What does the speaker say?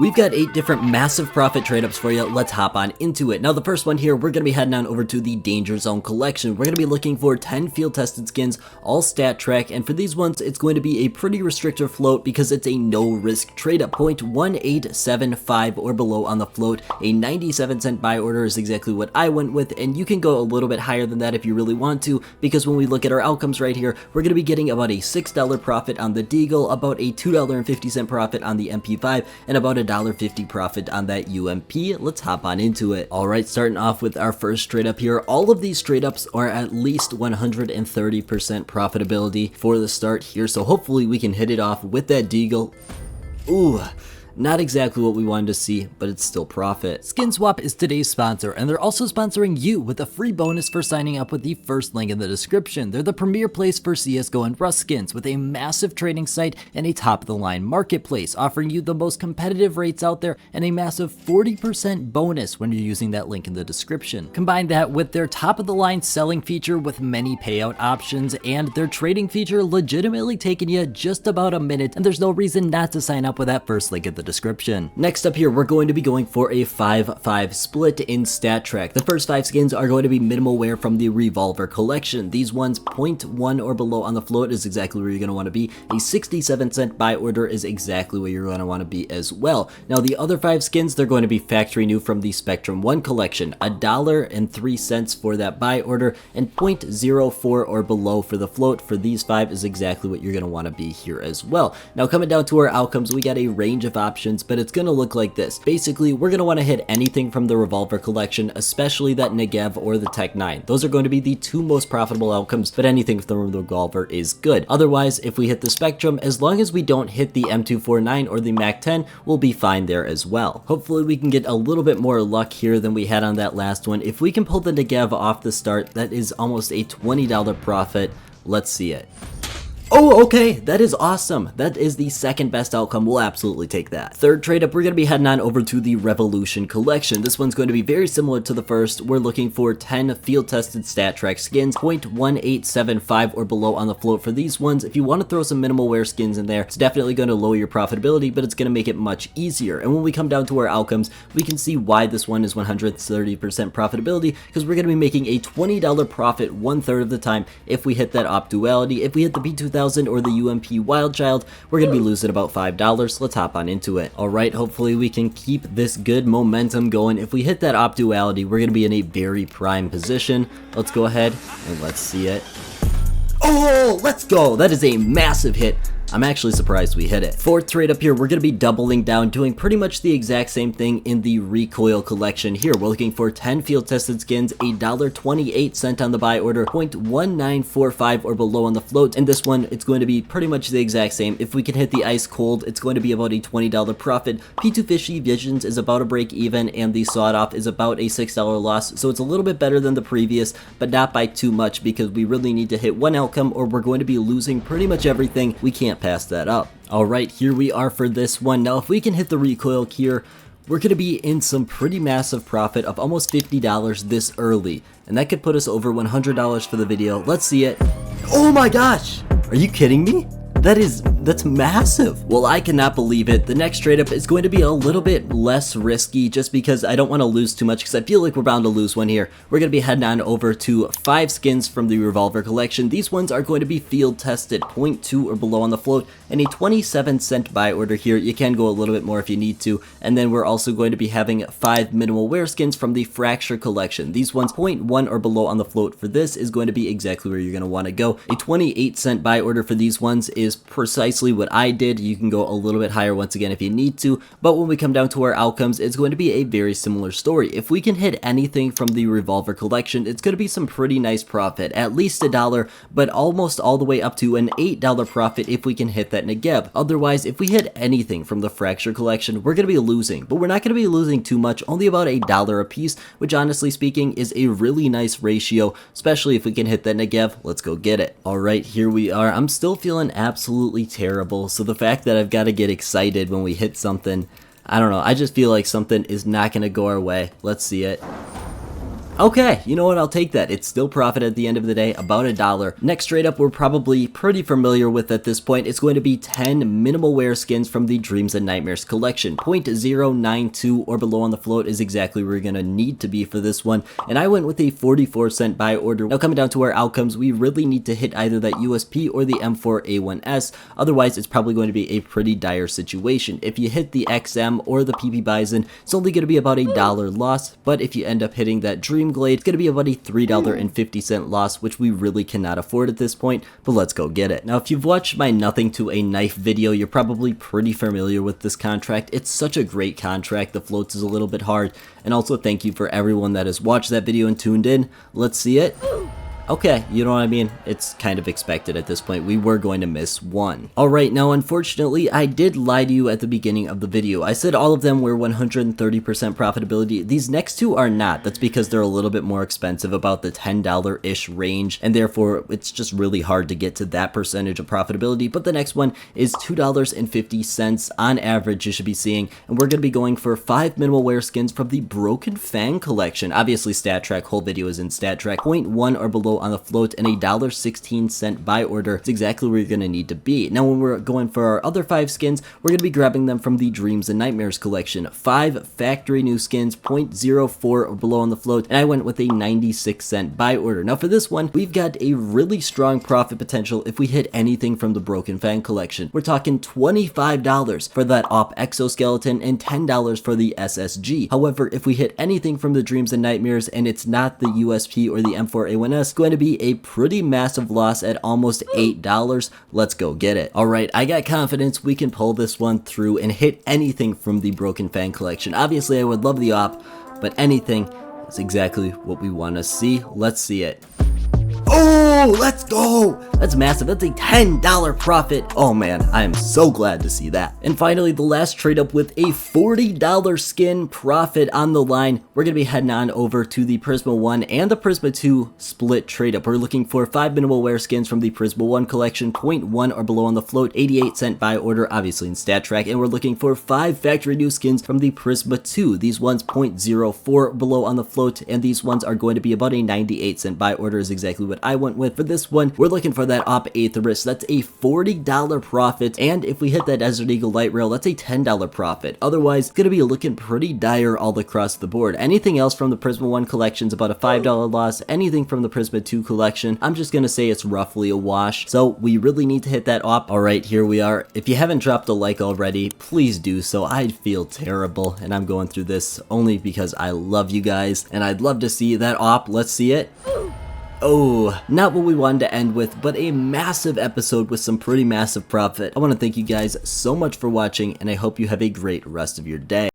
We've got 8 different massive profit trade-ups for you. Let's hop on into it. Now the first one here, we're going to be heading on over to the Danger Zone collection. We're going to be looking for 10 field tested skins, all stat track, and for these ones it's going to be a pretty restrictive float because it's a no risk trade-up. 0.1875 or below on the float. A 97-cent buy order is exactly what I went with, and you can go a little bit higher than that if you really want to, because when we look at our outcomes right here, we're going to be getting about a $6 profit on the Deagle, about a $2.50 profit on the MP5, and about a $1.50 profit on that UMP. Let's hop on into it. Alright, starting off with our first trade up here. All of these trade ups are at least 130% profitability for the start here, so hopefully we can hit it off with that Deagle. Ooh. Not exactly what we wanted to see, but it's still profit. SkinSwap is today's sponsor, and they're also sponsoring you with a free bonus for signing up with the first link in the description. They're the premier place for CSGO and Rust skins, with a massive trading site and a top-of-the-line marketplace, offering you the most competitive rates out there and a massive 40% bonus when you're using that link in the description. Combine that with their top-of-the-line selling feature with many payout options, and their trading feature legitimately taking you just about a minute, and there's no reason not to sign up with that first link in the description. Next up here, we're going to be going for a 5-5 split in stat track. The first 5 skins are going to be minimal wear from the Revolver collection. These ones 0.1 or below on the float is exactly where you're going to want to be. A 67-cent buy order is exactly where you're going to want to be as well. Now the other 5 skins, they're going to be factory new from the Spectrum 1 collection. $1.03 for that buy order, and 0.04 or below for the float. For these 5 is exactly what you're going to want to be here as well. Now coming down to our outcomes, we got a range of options, but it's going to look like this. Basically, we're going to want to hit anything from the Revolver collection, especially that Negev or the Tech 9. Those are going to be the 2 most profitable outcomes, but anything from the Revolver is good. Otherwise, if we hit the Spectrum, as long as we don't hit the M249 or the Mac 10, we'll be fine there as well. Hopefully we can get a little bit more luck here than we had on that last one. If we can pull the Negev off the start, that is almost a $20 profit. Let's see it. Oh, okay, that is awesome. That is the second best outcome. We'll absolutely take that. Third trade up, we're going to be heading on over to the Revolution collection. This one's going to be very similar to the first. We're looking for 10 field tested stat track skins, 0.1875 or below on the float for these ones. If you want to throw some minimal wear skins in there, it's definitely going to lower your profitability, but it's going to make it much easier. And when we come down to our outcomes, we can see why this one is 130% profitability, because we're going to be making a $20 profit 1/3 of the time if we hit that op duality. If we hit the B2000 or the UMP Wildchild, we're going to be losing about $5. Let's hop on into it. Alright, hopefully we can keep this good momentum going. If we hit that op duality, we're going to be in a very prime position. Let's go ahead and let's see it. Oh, let's go! That is a massive hit. I'm actually surprised we hit it. Fourth trade up here, we're going to be doubling down, doing pretty much the exact same thing in the Recoil collection here. We're looking for 10 field tested skins, $1.28 on the buy order, 0.1945 or below on the float, and this one, it's going to be pretty much the exact same. If we can hit the ice cold, it's going to be about a $20 profit. P2 Fishy Visions is about a break even, and the Sawed Off is about a $6 loss, so it's a little bit better than the previous, but not by too much, because we really need to hit one outcome or we're going to be losing pretty much everything. We can't pass that up. Alright, here we are for this one. Now if we can hit the Recoil here, we're going to be in some pretty massive profit of almost $50 this early, and that could put us over $100 for the video. Let's see it. Oh my gosh! Are you kidding me? That's massive. Well, I cannot believe it. The next trade up is going to be a little bit less risky just because I don't want to lose too much, because I feel like we're bound to lose one here. We're going to be heading on over to 5 skins from the Revolver collection. These ones are going to be field tested, 0.2 or below on the float, and a 27-cent buy order here. You can go a little bit more if you need to. And then we're also going to be having 5 minimal wear skins from the Fracture collection. These ones 0.1 or below on the float for this is going to be exactly where you're going to want to go. A 28-cent buy order for these ones is precisely what I did. You can go a little bit higher once again if you need to, but when we come down to our outcomes, it's going to be a very similar story. If we can hit anything from the Revolver collection, it's going to be some pretty nice profit, at least $1, but almost all the way up to an $8 profit if we can hit that Negev. Otherwise, if we hit anything from the Fracture collection, we're going to be losing, but we're not going to be losing too much, only about $1 a piece, which honestly speaking is a really nice ratio, especially if we can hit that Negev. Let's go get it. Alright, here we are. I'm still feeling absolutely terrible, so the fact that I've got to get excited when we hit something, I don't know, I just feel like something is not going to go our way. Let's see it. Okay, you know what, I'll take that. It's still profit at the end of the day, about $1. Next trade up we're probably pretty familiar with at this point. It's going to be 10 minimal wear skins from the Dreams and Nightmares collection. 0.092 or below on the float is exactly where you're going to need to be for this one. And I went with a 44-cent buy order. Now coming down to our outcomes, we really need to hit either that USP or the M4A1S. Otherwise, it's probably going to be a pretty dire situation. If you hit the XM or the PP Bison, it's only going to be about $1 loss. But if you end up hitting that Dream Glade, it's going to be about a $3.50 loss, which we really cannot afford at this point, but let's go get it. Now, if you've watched my Nothing to a Knife video, you're probably pretty familiar with this contract. It's such a great contract. The floats is a little bit hard, and also thank you for everyone that has watched that video and tuned in. Let's see it. Okay, you know what I mean? It's kind of expected at this point. We were going to miss one. Alright, now unfortunately, I did lie to you at the beginning of the video. I said all of them were 130% profitability. These next two are not. That's because they're a little bit more expensive, about the $10-ish range, and therefore it's just really hard to get to that percentage of profitability. But the next one is $2.50 on average you should be seeing, and we're going to be going for 5 minimal wear skins from the Broken Fang collection. Obviously, StatTrack, whole video is in StatTrack. 0.1 or below on the float and a $1.16 buy order. It's exactly where you're going to need to be. Now when we're going for our other 5 skins, we're going to be grabbing them from the Dreams and Nightmares collection. 5 factory new skins, 0.04 or below on the float, and I went with a 96-cent buy order. Now for this one, we've got a really strong profit potential if we hit anything from the Broken Fang collection. We're talking $25 for that OP exoskeleton and $10 for the SSG. However, if we hit anything from the Dreams and Nightmares and it's not the USP or the M4A1S, going to be a pretty massive loss at almost $8. Let's go get it. Alright, I got confidence we can pull this one through and hit anything from the Broken Fang collection. Obviously, I would love the op, but anything is exactly what we want to see. Let's see it. Oh, let's go! That's massive. That's a $10 profit. Oh man, I am so glad to see that. And finally, the last trade up with a $40 skin profit on the line. We're going to be heading on over to the Prisma 1 and the Prisma 2 split trade up. We're looking for 5 minimal wear skins from the Prisma 1 collection, 0.1 or below on the float, 88-cent buy order, obviously in StatTrack. And we're looking for 5 factory new skins from the Prisma 2. These ones 0.04 below on the float, and these ones are going to be about a 98-cent buy order is exactly what I went with. For this one, we're looking for that OP Aetherus. That's a $40 profit, and if we hit that Desert Eagle Light Rail, that's a $10 profit. Otherwise, it's gonna be looking pretty dire all across the board. Anything else from the Prisma 1 collection is about a $5 loss. Anything from the Prisma 2 collection, I'm just gonna say it's roughly a wash. So we really need to hit that OP. Alright, here we are. If you haven't dropped a like already, please do so. I'd feel terrible, and I'm going through this only because I love you guys, and I'd love to see that OP. Let's see it. Oh, not what we wanted to end with, but a massive episode with some pretty massive profit. I want to thank you guys so much for watching, and I hope you have a great rest of your day.